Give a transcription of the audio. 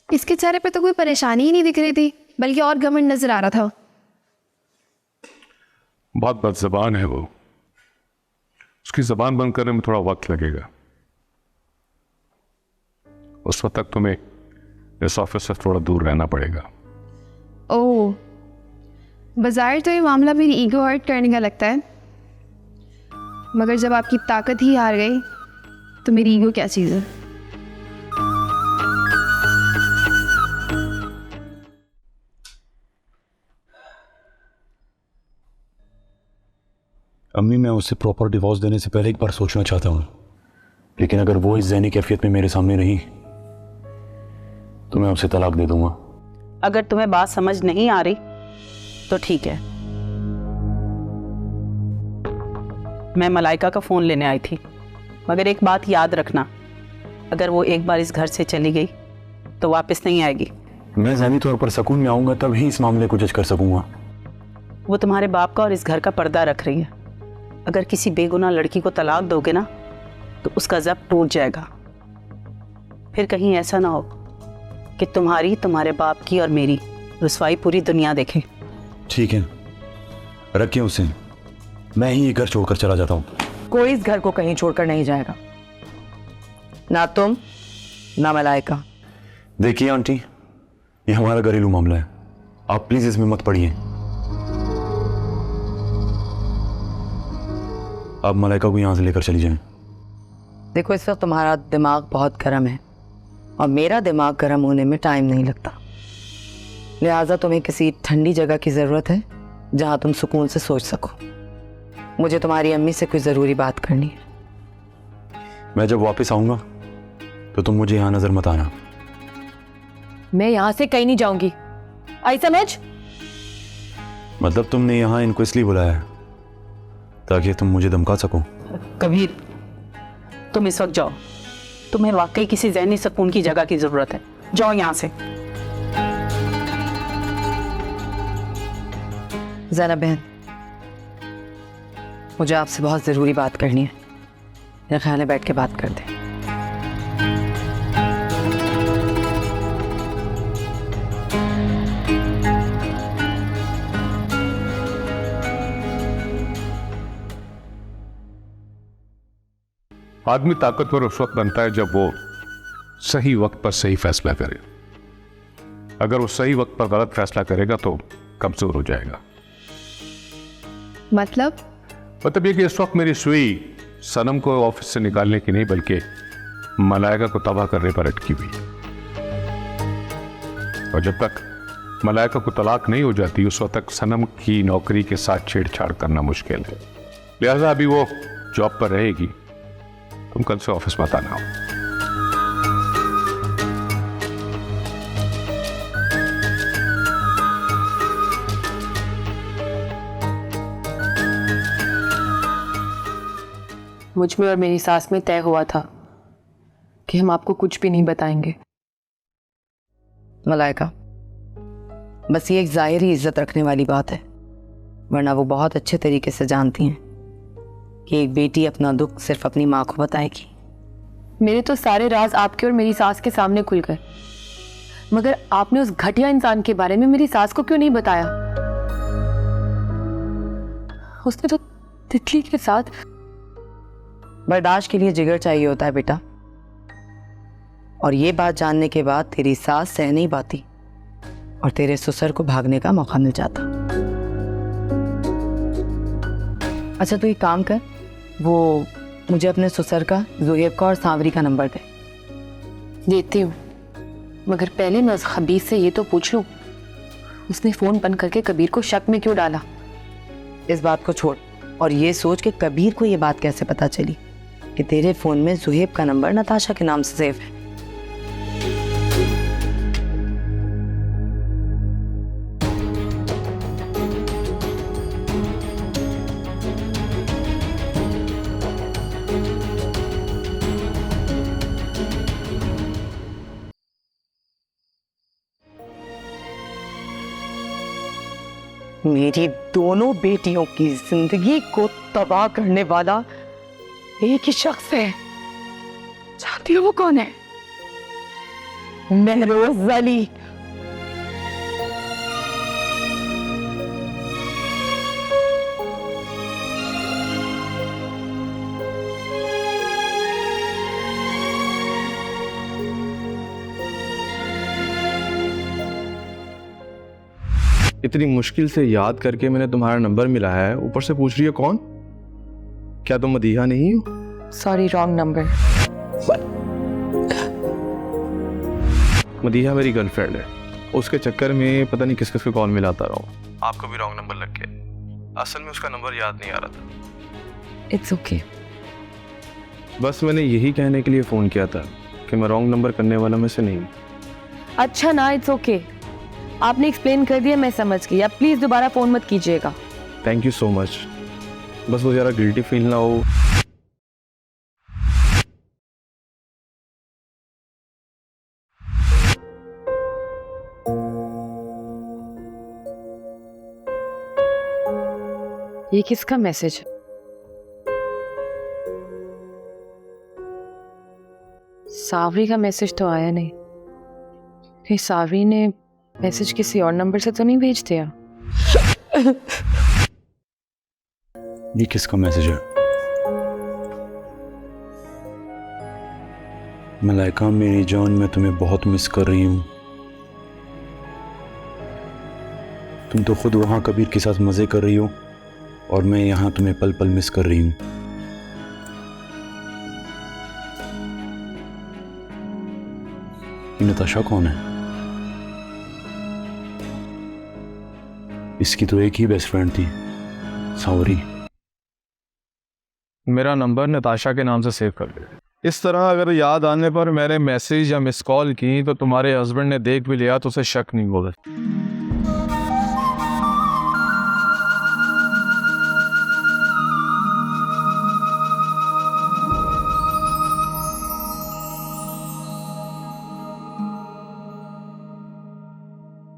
इसके चेहरे पे तो कोई परेशानी ही नहीं दिख रही थी, बल्कि और घमंड नजर आ रहा था। बहुत बदज़बान है वो, उसकी ज़बान बंद करने में थोड़ा वक्त लगेगा। उस वक्त तक तुम्हें इस ऑफिस से थोड़ा दूर रहना पड़ेगा। ओह, बाजार तो ये मामला मेरी ईगो हर्ट करने का लगता है, मगर जब आपकी ताकत ही हार गई तो मेरी ईगो क्या चीज़ है। अम्मी, मैं उसे प्रॉपर डिवोर्स देने से पहले एक बार सोचना चाहता हूँ, लेकिन अगर वो इस ज़हनी कैफियत में मेरे सामने रही तो मैं उसे तलाक दे दूंगा। अगर तुम्हें बात समझ नहीं आ रही तो ठीक है। मैं मलाइका का फ़ोन लेने आई थी, मगर एक बात याद रखना, अगर वो एक बार इस घर से चली गई तो वापस नहीं आएगी। मैं ज़हनी तौर पर सुकून में आऊँगा तब ही इस मामले को जज कर सकूँगा। वो तुम्हारे बाप का और इस घर का पर्दा रख रही है। अगर किसी बेगुनाह लड़की को तलाक दोगे ना तो उसका ज़ब्त टूट जाएगा। फिर कहीं ऐसा ना हो कि तुम्हारी, तुम्हारे बाप की और मेरी रुसवाई पूरी दुनिया देखे। ठीक है, रखिए उसे, मैं ही ये घर छोड़कर चला जाता हूँ। कोई इस घर को कहीं छोड़कर नहीं जाएगा, ना तुम ना मलाइका। देखिए आंटी, ये हमारा घरेलू मामला है, आप प्लीज इसमें मत पड़िए। आप मलाइका को यहाँ से लेकर चली जाएं। देखो, इस वक्त तुम्हारा दिमाग बहुत गर्म है और मेरा दिमाग गर्म होने में टाइम नहीं लगता, लिहाजा तुम्हें किसी ठंडी जगह की ज़रूरत है जहाँ तुम सुकून से सोच सको। मुझे तुम्हारी अम्मी से कोई ज़रूरी बात करनी है। मैं जब वापस आऊँगा तो तुम मुझे यहाँ नज़र मत आना। मैं यहाँ से कहीं नहीं जाऊंगी, आई समझ? मतलब तुमने यहाँ इनको इसलिए बुलाया है ताकि तुम मुझे धमका सको? कबीर, तुम इस वक्त जाओ, तुम्हें वाकई किसी ज़हनी सुकून की जगह की ज़रूरत है। जाओ यहाँ से। ज़ैनब बहन, मुझे आपसे बहुत ज़रूरी बात करनी है, मेरा ख्याल है बैठ के बात करते हैं। आदमी ताकतवर उस वक्त बनता है जब वो सही वक्त पर सही फैसला करे। अगर वो सही वक्त पर गलत फैसला करेगा तो कमजोर हो जाएगा। मतलब ये कि इस वक्त मेरी सुई सनम को ऑफिस से निकालने की नहीं बल्कि मलाइका को तबाह करने पर अटकी हुई। और जब तक मलाइका को तलाक नहीं हो जाती उस वक्त तक सनम की नौकरी के साथ छेड़छाड़ करना मुश्किल है। लिहाजा अभी वो जॉब पर रहेगी, तुम कल से ऑफिस मत आना। मुझ में और मेरी सास में तय हुआ था कि हम आपको कुछ भी नहीं बताएंगे। मलाइका, बस ये एक ज़ाहिर ही इज्जत रखने वाली बात है, वरना वो बहुत अच्छे तरीके से जानती हैं कि एक बेटी अपना दुख सिर्फ अपनी माँ को बताएगी। मेरे तो सारे राज आपके और मेरी सास के सामने खुल गए, मगर आपने उस घटिया इंसान के बारे में मेरी सास को क्यों नहीं बताया? उसने तो तितली के साथ। बर्दाश्त के लिए जिगर चाहिए होता है बेटा, और ये बात जानने के बाद तेरी सास सह नहीं पाती और तेरे ससुर को भागने का मौका मिल जाता। अच्छा, तू एक काम कर, वो मुझे अपने ससुर का, ज़ुहैब का और सांवरी का नंबर दे। देती हूँ, मगर पहले मैं उस खबीस से ये तो पूछ लूँ, उसने फ़ोन बंद करके कबीर को शक में क्यों डाला? इस बात को छोड़ और ये सोच कि कबीर को ये बात कैसे पता चली कि तेरे फ़ोन में ज़ुहैब का नंबर नताशा के नाम से सेव है। मेरी दोनों बेटियों की जिंदगी को तबाह करने वाला एक ही शख्स है। जानती हो वो कौन है? महरोज अली। इतनी मुश्किल से याद करके मैंने तुम्हारा नंबर मिलाया है, ऊपर से पूछ रही है कौन? क्या तुम मदीहा नहीं हो? Sorry, wrong number. मदीहा मेरी गर्लफ्रेंड है, उसके चक्कर में पता नहीं किस किस को कॉल मिलाता रहा हूँ। आपको भी रॉन्ग नंबर लग गया। असल में उसका नंबर याद नहीं आ रहा था। It's okay. बस मैंने यही कहने के लिए फ़ोन किया था कि मैं रॉन्ग नंबर करने वाला में से नहीं हूँ। अच्छा ना, इट्स ओके। आपने एक्सप्लेन कर दिया, मैं समझ गई। आप प्लीज दोबारा फोन मत कीजिएगा। Thank you so much. बस वो ज़रा गिल्टी फील ना हो। ये किसका मैसेज है? सावरी का मैसेज तो आया नहीं। कहीं सावरी ने मैसेज किसी और नंबर से तो नहीं भेज दिया? ये किसका मैसेज है? मलाइका मेरी जान, मैं तुम्हें बहुत मिस कर रही हूँ। तुम तो खुद वहाँ कबीर के साथ मज़े कर रही हो और मैं यहाँ तुम्हें पल पल मिस कर रही हूँ। ये नताशा कौन है? इसकी तो एक ही बेस्ट फ्रेंड थी, सावरी। मेरा नंबर नताशा के नाम से सेव कर ले। इस तरह अगर याद आने पर मैंने मैसेज या मिस कॉल की तो तुम्हारे हस्बैंड ने देख भी लिया तो उसे शक नहीं होगा।